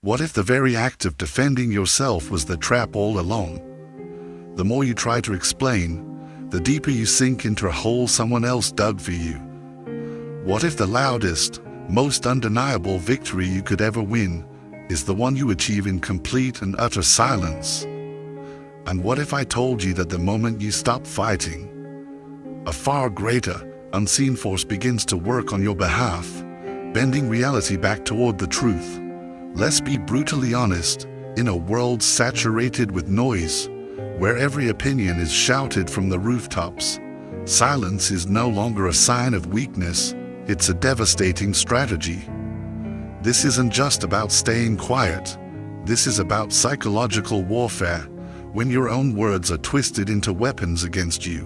What if the very act of defending yourself was the trap all along? The more you try to explain, the deeper you sink into a hole someone else dug for you. What if the loudest, most undeniable victory you could ever win is the one you achieve in complete and utter silence? And what if I told you that the moment you stop fighting, a far greater, unseen force begins to work on your behalf, bending reality back toward the truth? Let's be brutally honest, in a world saturated with noise, where every opinion is shouted from the rooftops, silence is no longer a sign of weakness, it's a devastating strategy. This isn't just about staying quiet. This is about psychological warfare, when your own words are twisted into weapons against you,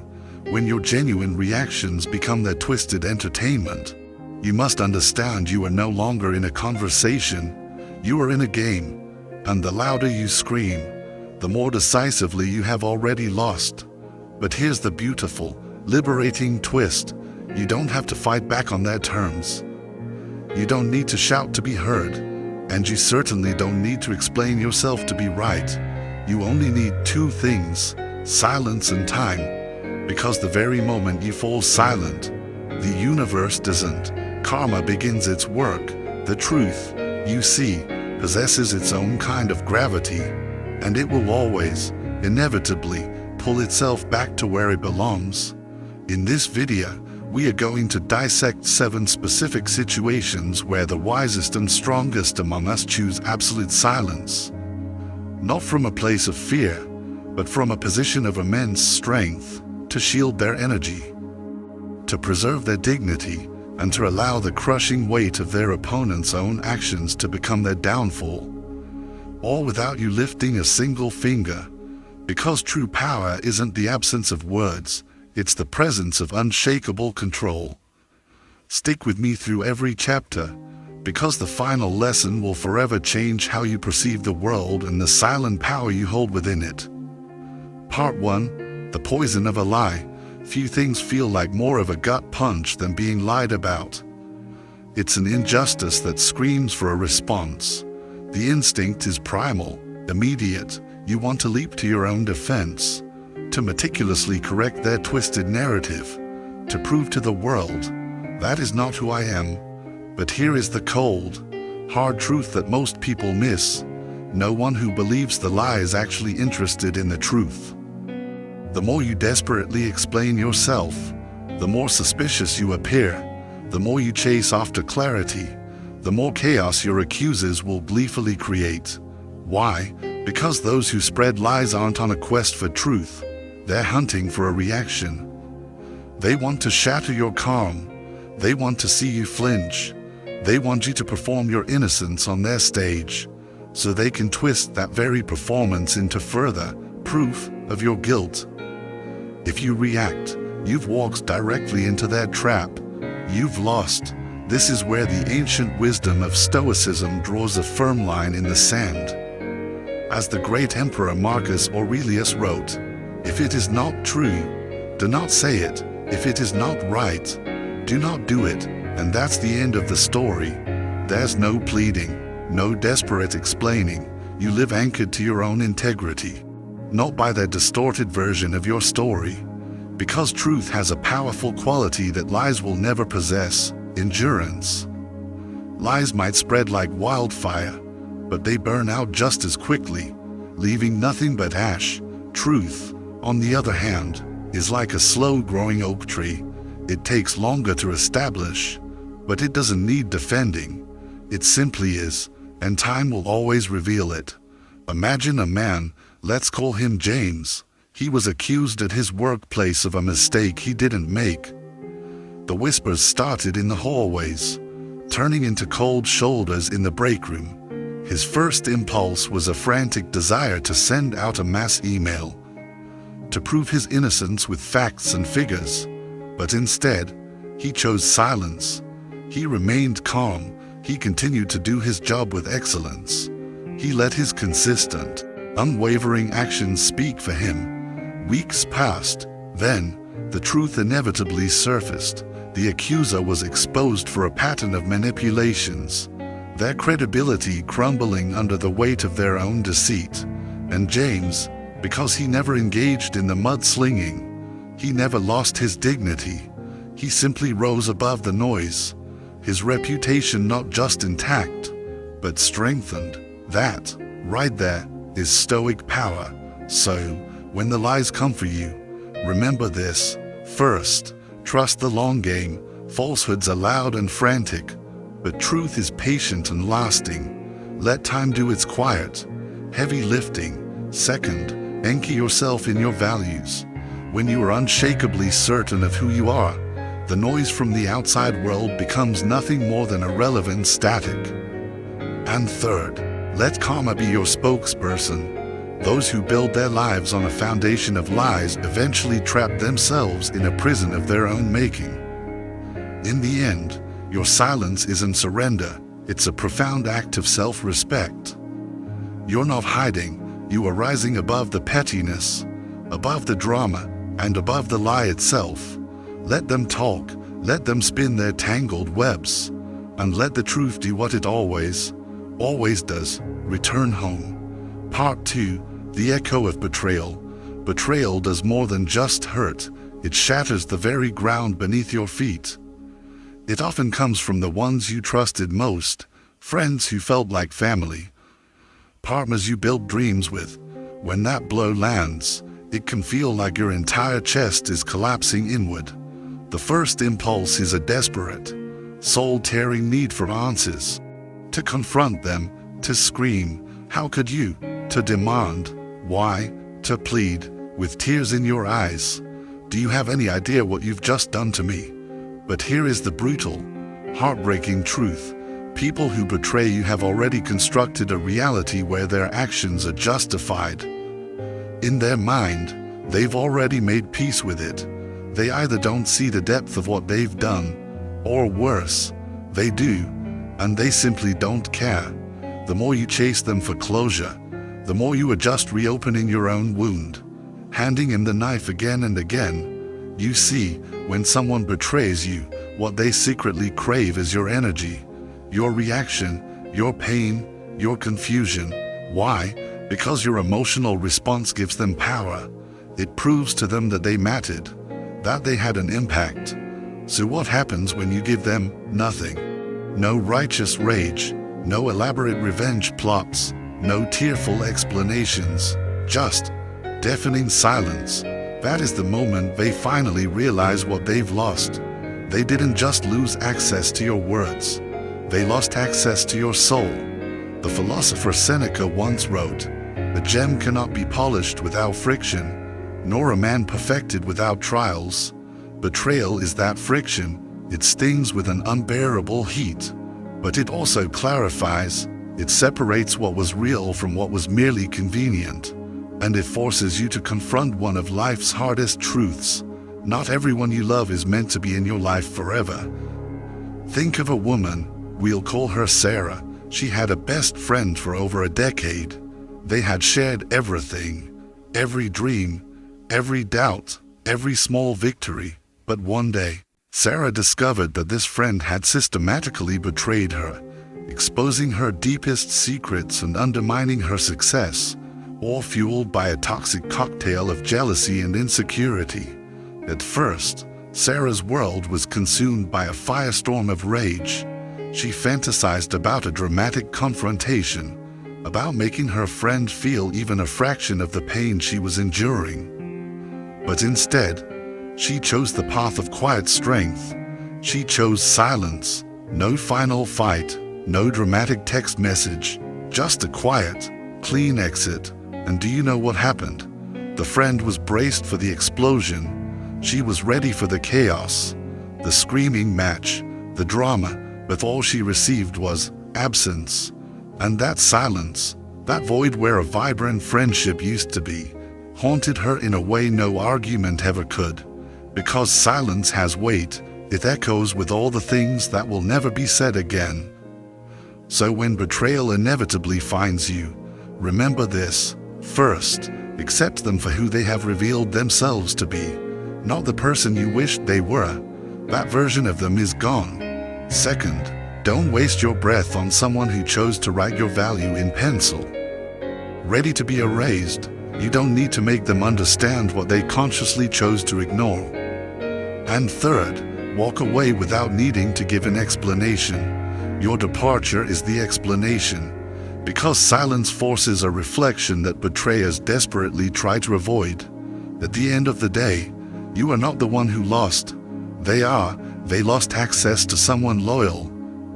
when your genuine reactions become their twisted entertainment. You must understand you are no longer in a conversation, you are in a game, and the louder you scream, the more decisively you have already lost. But here's the beautiful, liberating twist. You don't have to fight back on their terms. You don't need to shout to be heard, and you certainly don't need to explain yourself to be right. You only need two things, silence and time, because the very moment you fall silent, the universe doesn't. Karma begins its work. The truth, you see, possesses its own kind of gravity, and it will always, inevitably, pull itself back to where it belongs. In this video, we are going to dissect 7 specific situations where the wisest and strongest among us choose absolute silence. Not from a place of fear, but from a position of immense strength, to shield their energy, to preserve their dignity, and to allow the crushing weight of their opponent's own actions to become their downfall. All without you lifting a single finger, because true power isn't the absence of words, it's the presence of unshakable control. Stick with me through every chapter, because the final lesson will forever change how you perceive the world and the silent power you hold within it. Part 1. The poison of a lie. Few things feel like more of a gut punch than being lied about. It's an injustice that screams for a response. The instinct is primal, immediate. You want to leap to your own defense, to meticulously correct their twisted narrative, to prove to the world, that is not who I am. But here is the cold, hard truth that most people miss. No one who believes the lie is actually interested in the truth. The more you desperately explain yourself, the more suspicious you appear. The more you chase after clarity, the more chaos your accusers will gleefully create. Why? Because those who spread lies aren't on a quest for truth. They're hunting for a reaction. They want to shatter your calm. They want to see you flinch. They want you to perform your innocence on their stage, so they can twist that very performance into further proof of your guilt. If you react, you've walked directly into their trap. You've lost. This is where the ancient wisdom of Stoicism draws a firm line in the sand. As the great Emperor Marcus Aurelius wrote, "If it is not true, do not say it. If it is not right, do not do it." And that's the end of the story. There's no pleading, no desperate explaining. You live anchored to your own integrity, not by their distorted version of your story. Because truth has a powerful quality that lies will never possess: endurance. Lies might spread like wildfire, but they burn out just as quickly, leaving nothing but ash. Truth, on the other hand, is like a slow-growing oak tree. It takes longer to establish, but it doesn't need defending. It simply is, and time will always reveal it. Imagine a man, let's call him James. He was accused at his workplace of a mistake he didn't make. The whispers started in the hallways, turning into cold shoulders in the break room. His first impulse was a frantic desire to send out a mass email, to prove his innocence with facts and figures. But instead, he chose silence. He remained calm. He continued to do his job with excellence. He let his consistent, unwavering actions speak for him. Weeks passed. Then, the truth inevitably surfaced. The accuser was exposed for a pattern of manipulations. their credibility crumbling under the weight of their own deceit. And James, because he never engaged in the mudslinging, he never lost his dignity. He simply rose above the noise, his reputation not just intact, but strengthened. That, right there, is stoic power. So, when the lies come for you, remember this. First, trust the long game. Falsehoods are loud and frantic, but truth is patient and lasting. Let time do its quiet, heavy lifting. Second, anchor yourself in your values. When you are unshakably certain of who you are, the noise from the outside world becomes nothing more than irrelevant static. And third, let karma be your spokesperson. Those who build their lives on a foundation of lies eventually trap themselves in a prison of their own making. In the end, your silence isn't surrender, it's a profound act of self-respect. You're not hiding, you are rising above the pettiness, above the drama, and above the lie itself. Let them talk, let them spin their tangled webs, and let the truth do what it always does, return home. Part 2, the echo of betrayal. Betrayal does more than just hurt, it shatters the very ground beneath your feet. It often comes from the ones you trusted most, friends who felt like family, partners you built dreams with. When that blow lands, it can feel like your entire chest is collapsing inward. The first impulse is a desperate, soul-tearing need for answers. To confront them, to scream, "How could you?" To demand, "Why?" To plead, with tears in your eyes, "Do you have any idea what you've just done to me?" But here is the brutal, heartbreaking truth. People who betray you have already constructed a reality where their actions are justified. In their mind, they've already made peace with it. They either don't see the depth of what they've done, or worse, they do, and they simply don't care. The more you chase them for closure, the more you are just reopening your own wound, handing him the knife again and again. You see, when someone betrays you, what they secretly crave is your energy, your reaction, your pain, your confusion. Why? Because your emotional response gives them power. It proves to them that they mattered, that they had an impact. So what happens when you give them nothing? No righteous rage, no elaborate revenge plots, no tearful explanations, just deafening silence. That is the moment they finally realize what they've lost. They didn't just lose access to your words, they lost access to your soul. The philosopher Seneca once wrote, "A gem cannot be polished without friction, nor a man perfected without trials." Betrayal is that friction. It stings with an unbearable heat, but it also clarifies. It separates what was real from what was merely convenient, and it forces you to confront one of life's hardest truths. Not everyone you love is meant to be in your life forever. Think of a woman, we'll call her Sarah. She had a best friend for over a decade. They had shared everything, every dream, every doubt, every small victory. But one day, Sarah discovered that this friend had systematically betrayed her, exposing her deepest secrets and undermining her success, all fueled by a toxic cocktail of jealousy and insecurity. At first, Sarah's world was consumed by a firestorm of rage. She fantasized about a dramatic confrontation, about making her friend feel even a fraction of the pain she was enduring. But instead, she chose the path of quiet strength. She chose silence. No final fight, no dramatic text message, just a quiet, clean exit. And do you know what happened? The friend was braced for the explosion. She was ready for the chaos, the screaming match, the drama, but all she received was absence. And that silence, that void where a vibrant friendship used to be, haunted her in a way no argument ever could. Because silence has weight, it echoes with all the things that will never be said again. So when betrayal inevitably finds you, remember this. First, accept them for who they have revealed themselves to be, not the person you wished they were. That version of them is gone. Second, Don't waste your breath on someone who chose to write your value in pencil. Ready to be erased, you don't need to make them understand what they consciously chose to ignore. And third, walk away without needing to give an explanation. Your departure is the explanation, because silence forces a reflection that betrayers desperately try to avoid. At the end of the day, you are not the one who lost. They are. They lost access to someone loyal,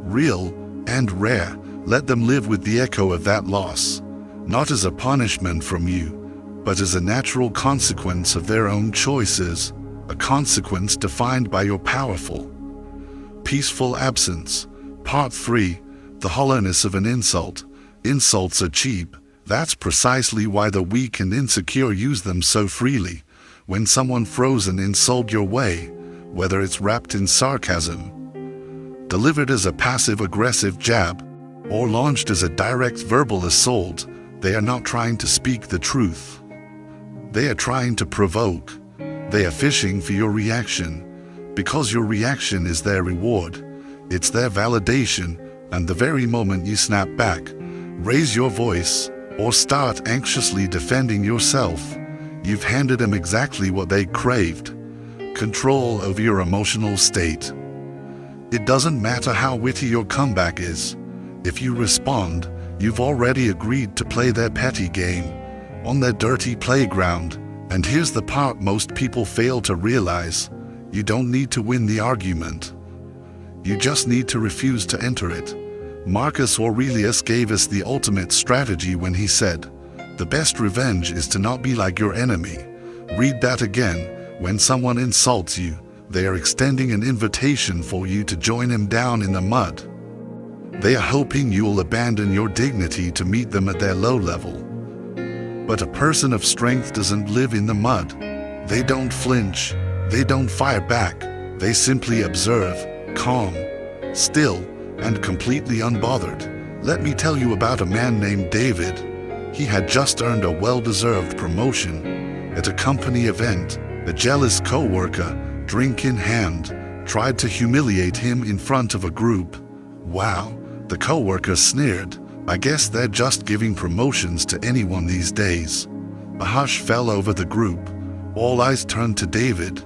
real, and rare. Let them live with the echo of that loss, not as a punishment from you, but as a natural consequence of their own choices, a consequence defined by your powerful, peaceful absence. Part 3. The hollowness of an insult. Insults are cheap. That's precisely why the weak and insecure use them so freely. When someone throws an insult your way, whether it's wrapped in sarcasm, delivered as a passive-aggressive jab, or launched as a direct verbal assault, they are not trying to speak the truth. They are trying to provoke. They are fishing for your reaction, because your reaction is their reward. It's their validation, and the very moment you snap back, raise your voice, or start anxiously defending yourself, you've handed them exactly what they craved: control over your emotional state. It doesn't matter how witty your comeback is. If you respond, you've already agreed to play their petty game, on their dirty playground. And here's the part most people fail to realize: you don't need to win the argument. You just need to refuse to enter it. Marcus Aurelius gave us the ultimate strategy when he said, "The best revenge is to not be like your enemy." Read that again. When someone insults you, they are extending an invitation for you to join him down in the mud. They are hoping you'll abandon your dignity to meet them at their low level. But a person of strength doesn't live in the mud. They don't flinch. They don't fire back. They simply observe, calm, still, and completely unbothered. Let me tell you about a man named David. He had just earned a well-deserved promotion. At a company event, a jealous co-worker, drink in hand, tried to humiliate him in front of a group. Wow, the co-worker sneered. "I guess they're just giving promotions to anyone these days." A hush fell over the group. All eyes turned to David,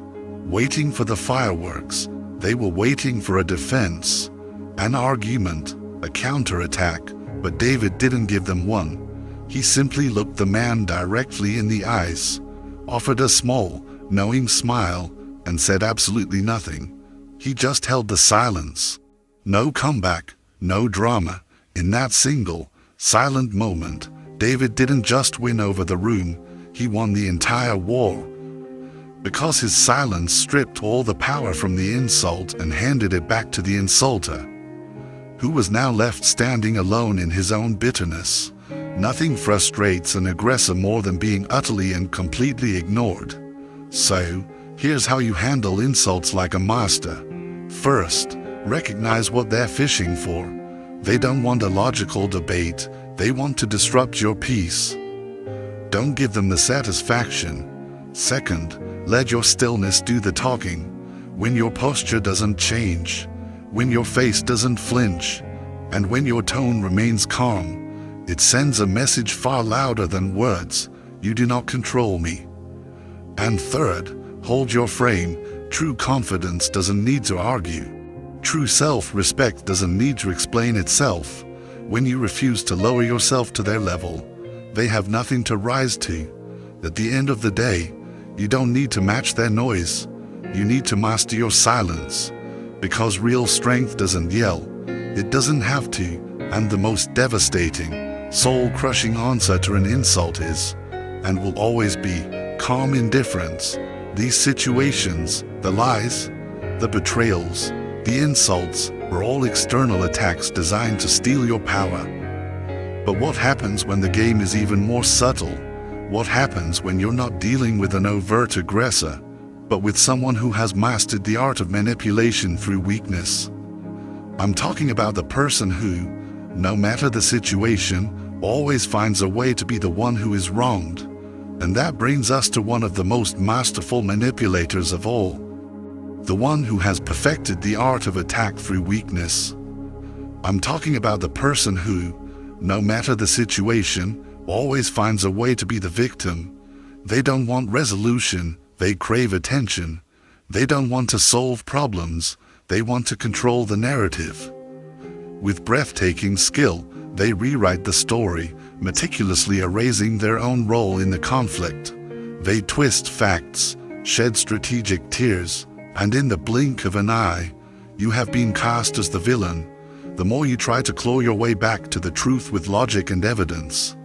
waiting for the fireworks. They were waiting for a defense, an argument, a counterattack, but David didn't give them one. He simply looked the man directly in the eyes, offered a small, knowing smile, and said absolutely nothing. He just held the silence. No comeback, no drama. In that single, silent moment, David didn't just win over the room, he won the entire war. Because his silence stripped all the power from the insult and handed it back to the insulter, who was now left standing alone in his own bitterness. Nothing frustrates an aggressor more than being utterly and completely ignored. So, here's how you handle insults like a master. First, recognize what they're fishing for. They don't want a logical debate, they want to disrupt your peace. Don't give them the satisfaction. Second, let your stillness do the talking. When your posture doesn't change, when your face doesn't flinch, and when your tone remains calm, it sends a message far louder than words: you do not control me. And third, hold your frame. True confidence doesn't need to argue. True self-respect doesn't need to explain itself. When you refuse to lower yourself to their level, they have nothing to rise to. At the end of the day, you don't need to match their noise. You need to master your silence. Because real strength doesn't yell. It doesn't have to. And the most devastating, soul-crushing answer to an insult is, and will always be, calm indifference. These situations, the lies, the betrayals, the insults, are all external attacks designed to steal your power. But what happens when the game is even more subtle? What happens when you're not dealing with an overt aggressor, but with someone who has mastered the art of manipulation through weakness? I'm talking about the person who, no matter the situation, always finds a way to be the one who is wronged. And that brings us to one of the most masterful manipulators of all. The one who has perfected the art of attack through weakness. I'm talking about the person who, no matter the situation, always finds a way to be the victim. They don't want resolution, they crave attention. They don't want to solve problems, they want to control the narrative. With breathtaking skill, they rewrite the story, meticulously erasing their own role in the conflict. They twist facts, shed strategic tears, and in the blink of an eye, you have been cast as the villain. The more you try to claw your way back to the truth with logic and evidence,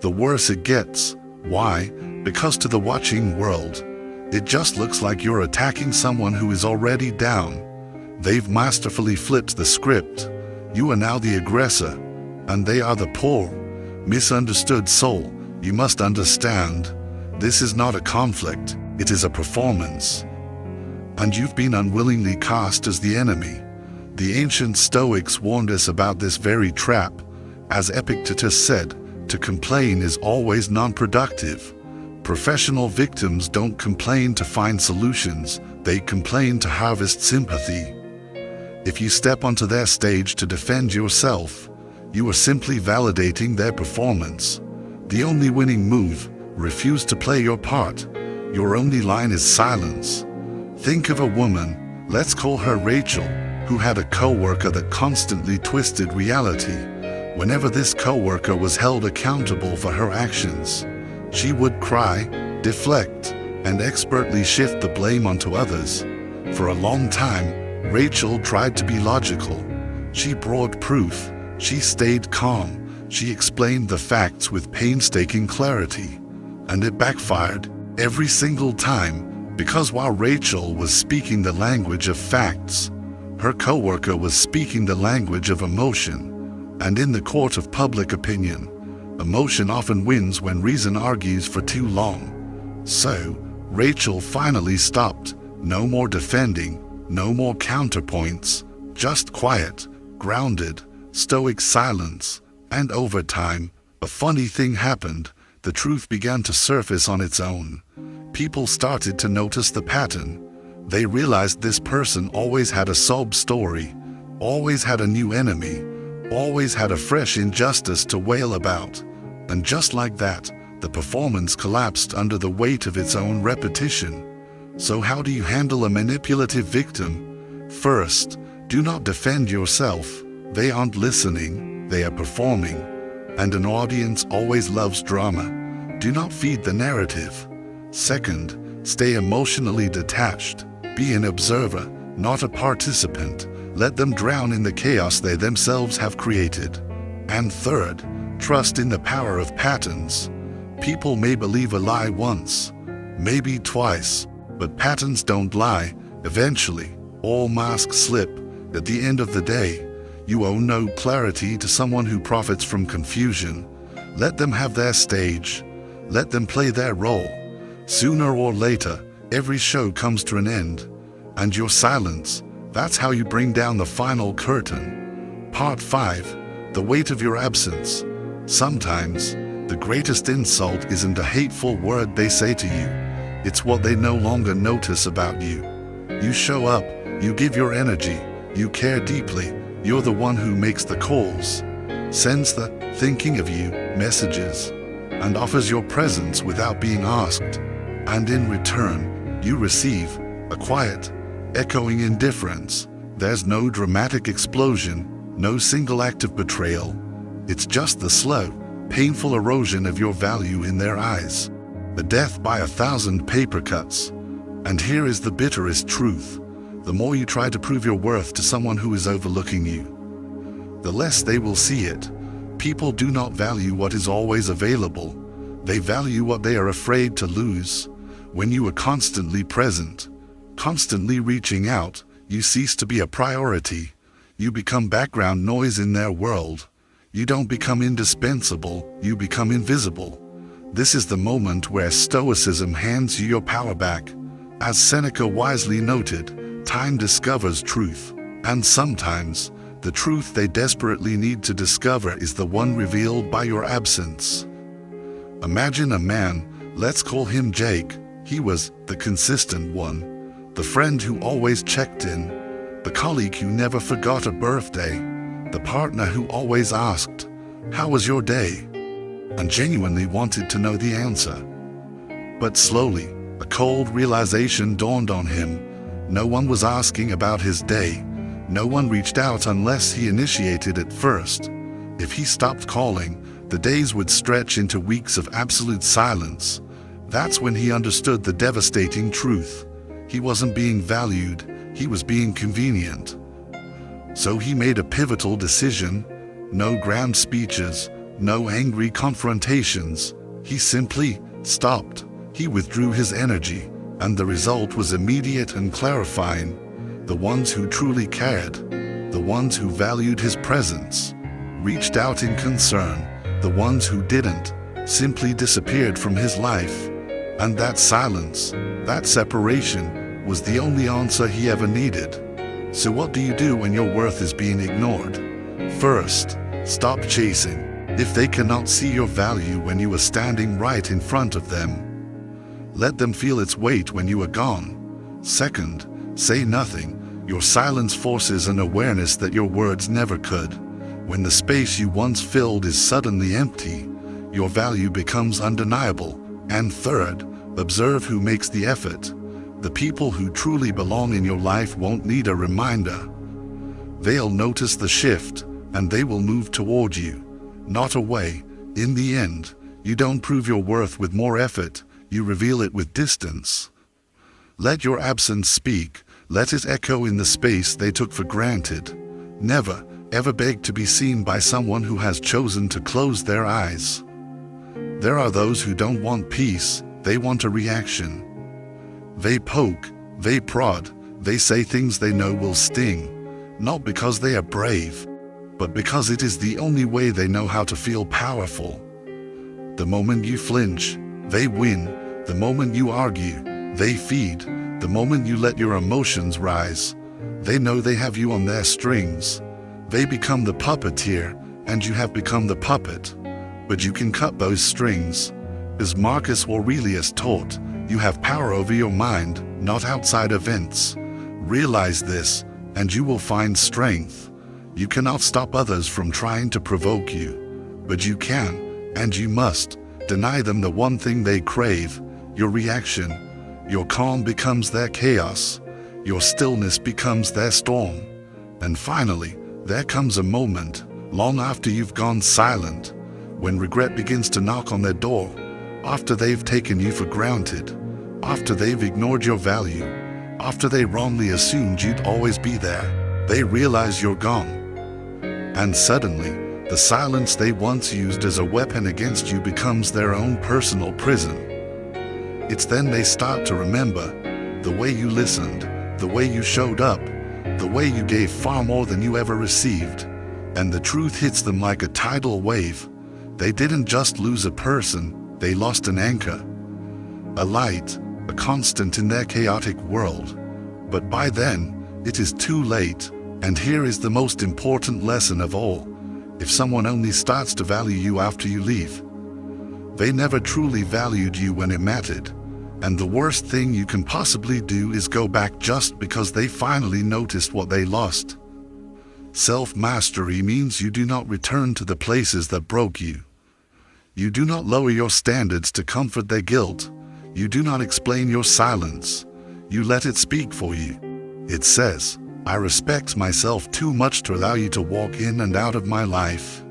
the worse it gets. Why? Because to the watching world, it just looks like you're attacking someone who is already down. They've masterfully flipped the script. You are now the aggressor, and they are the poor, misunderstood soul. You must understand, this is not a conflict, it is a performance. And you've been unwillingly cast as the enemy. The ancient Stoics warned us about this very trap. As Epictetus said, to complain is always non-productive. Professional victims don't complain to find solutions, they complain to harvest sympathy. If you step onto their stage to defend yourself, you are simply validating their performance. The only winning move, refuse to play your part. Your only line is silence. Think of a woman, let's call her Rachel, who had a co-worker that constantly twisted reality. Whenever this co-worker was held accountable for her actions, she would cry, deflect, and expertly shift the blame onto others. For a long time, Rachel tried to be logical. She brought proof. She stayed calm. She explained the facts with painstaking clarity. And it backfired every single time, because while Rachel was speaking the language of facts, her co-worker was speaking the language of emotion. And in the court of public opinion, emotion often wins when reason argues for too long. So, Rachel finally stopped. No more defending, no more counterpoints, just quiet, grounded, stoic silence. And over time, a funny thing happened. The truth began to surface on its own. People started to notice the pattern. They realized this person always had a sob story, always had a new enemy, always had a fresh injustice to wail about. And just like that, the performance collapsed under the weight of its own repetition. So how do you handle a manipulative victim? First, do not defend yourself. They aren't listening, they are performing. And an audience always loves drama. Do not feed the narrative. Second, stay emotionally detached. Be an observer, not a participant. Let them drown in the chaos they themselves have created. And third, trust in the power of patterns. People may believe a lie once, maybe twice, but patterns don't lie. Eventually, all masks slip. At the end of the day, you owe no clarity to someone who profits from confusion. Let them have their stage. Let them play their role. Sooner or later, every show comes to an end. And your silence, that's how you bring down the final curtain. Part 5. The weight of your absence. Sometimes, the greatest insult isn't a hateful word they say to you. It's what they no longer notice about you. You show up, you give your energy, you care deeply, you're the one who makes the calls, sends the thinking of you messages, and offers your presence without being asked. And in return, you receive a quiet, echoing indifference. There's no dramatic explosion, no single act of betrayal. It's just the slow, painful erosion of your value in their eyes. A death by 1,000 paper cuts. And here is the bitterest truth. The more you try to prove your worth to someone who is overlooking you, the less they will see it. People do not value what is always available. They value what they are afraid to lose. When you are constantly present, constantly reaching out, you cease to be a priority. You become background noise in their world. You don't become indispensable, you become invisible. This is the moment where Stoicism hands you your power back. As Seneca wisely noted, time discovers truth, and sometimes, the truth they desperately need to discover is the one revealed by your absence. Imagine a man, let's call him Jake. He was the consistent one, the friend who always checked in, the colleague who never forgot a birthday. the partner who always asked, "How was your day?" and genuinely wanted to know the answer. But slowly, a cold realization dawned on him. No one was asking about his day. No one reached out unless he initiated it first. If he stopped calling, the days would stretch into weeks of absolute silence. That's when he understood the devastating truth. He wasn't being valued, he was being convenient. So he made a pivotal decision. No grand speeches, no angry confrontations. He simply stopped. He withdrew his energy, and the result was immediate and clarifying. The ones who truly cared, the ones who valued his presence, reached out in concern. The ones who didn't simply disappeared from his life. And that silence, that separation, was the only answer he ever needed. So what do you do when your worth is being ignored? First, stop chasing. If they cannot see your value when you are standing right in front of them, let them feel its weight when you are gone. Second, say nothing. Your silence forces an awareness that your words never could. When the space you once filled is suddenly empty, your value becomes undeniable. And third, observe who makes the effort. The people who truly belong in your life won't need a reminder. They'll notice the shift, and they will move toward you, not away. In the end, you don't prove your worth with more effort, you reveal it with distance. Let your absence speak. Let it echo in the space they took for granted. Never, ever beg to be seen by someone who has chosen to close their eyes. There are those who don't want peace, they want a reaction. They poke, they prod, they say things they know will sting, not because they are brave, but because it is the only way they know how to feel powerful. The moment you flinch, they win. The moment you argue, they feed. The moment you let your emotions rise, they know they have you on their strings. They become the puppeteer, and you have become the puppet. But you can cut those strings. As Marcus Aurelius taught, you have power over your mind, not outside events. Realize this, and you will find strength. You cannot stop others from trying to provoke you, but you can, and you must, deny them the one thing they crave, your reaction. Your calm becomes their chaos. Your stillness becomes their storm. And finally, there comes a moment, long after you've gone silent, when regret begins to knock on their door, after they've taken you for granted, after they've ignored your value, after they wrongly assumed you'd always be there, they realize you're gone. And suddenly, the silence they once used as a weapon against you becomes their own personal prison. It's then they start to remember the way you listened, the way you showed up, the way you gave far more than you ever received. And the truth hits them like a tidal wave. They didn't just lose a person, they lost an anchor, a light, a constant in their chaotic world. But by then, it is too late. And here is the most important lesson of all. If someone only starts to value you after you leave, they never truly valued you when it mattered. And the worst thing you can possibly do is go back just because they finally noticed what they lost. Self-mastery means you do not return to the places that broke you. You do not lower your standards to comfort their guilt. You do not explain your silence. You let it speak for you. It says, I respect myself too much to allow you to walk in and out of my life.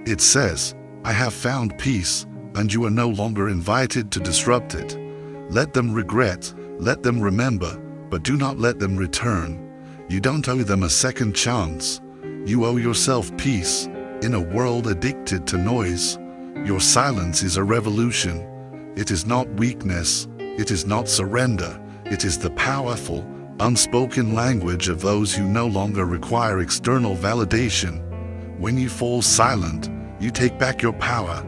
It says, I have found peace, and you are no longer invited to disrupt it. Let them regret, let them remember, but do not let them return. You don't owe them a second chance. You owe yourself peace. In a world addicted to noise, your silence is a revolution. It is not weakness, it is not surrender, it is the powerful, unspoken language of those who no longer require external validation. When you fall silent, you take back your power.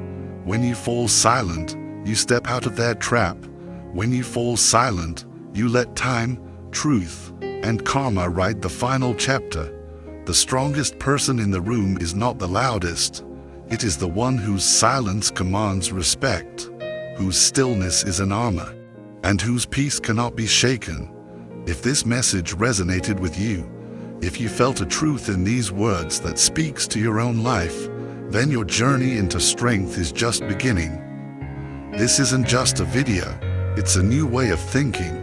When you fall silent, you step out of their trap. When you fall silent, you let time, truth, and karma write the final chapter. The strongest person in the room is not the loudest. It is the one whose silence commands respect, whose stillness is an armor, and whose peace cannot be shaken. If this message resonated with you, If you felt a truth in these words that speaks to your own life, then your journey into strength is just beginning. This isn't just a video, it's a new way of thinking.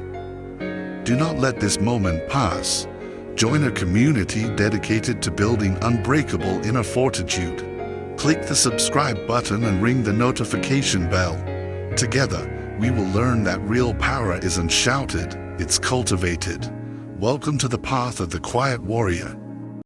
Do not let this moment pass. Join a community dedicated to building unbreakable inner fortitude. Click the subscribe button and ring the notification bell. Together, we will learn that real power isn't shouted, it's cultivated. Welcome to the path of the quiet warrior.